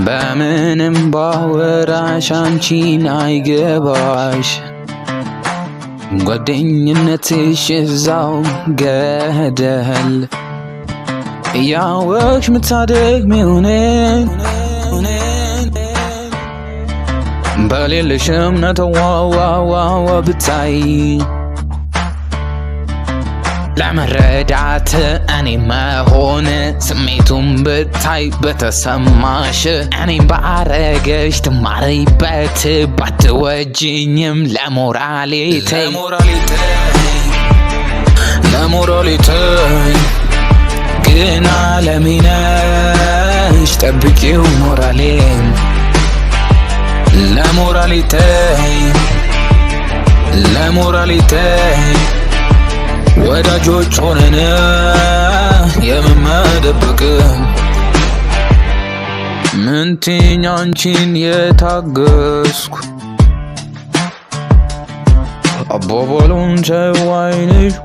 በምንም ባወራሽ አንቺን አይገባሽ ጓደኝነትሽ እዛው ገደል ያወቅሽ ምታደግሚው ነኝ በሌለሽ እምነት ዋዋዋዋ ብታይ ለመረዳት እኔ መሆን ስሜቱን ብታይ በተሰማሽ እኔም ባረገሽ ትማሪበት ባትወጂኝም ለሞራሌ ግን አለሚነሽ ጠብቂው ሞራሌን ለሞራሌ ወዳጆች ሆነን የምመደብቅ ምንትኛ አንቺን የታገስኩ አባባሉን ቸዋይንሽ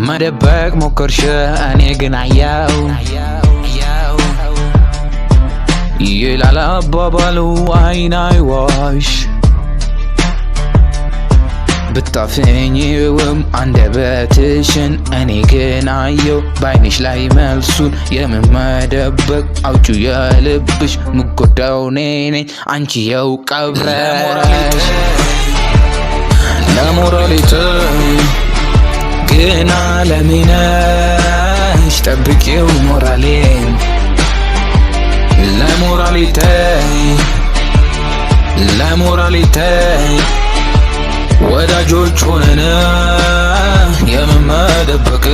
መደበቅ ሞከርሽ እኔ ግን አያው ይላል አባባሉ አይን አይዋሽ ብታፍኚውም አንደበትሽን እኔ ግን አየው ባይንሽ ላይ መልሱን የምመደበቅ አውጩ የልብሽ ምጎዳው ነኝ አንቺ የው ቀብረሽ ለሞራሌ ግን አለሚነሽ ጠብቂው ሞራሌን ለሞራሌ ወዳጆች ሆነን የምመደብቅ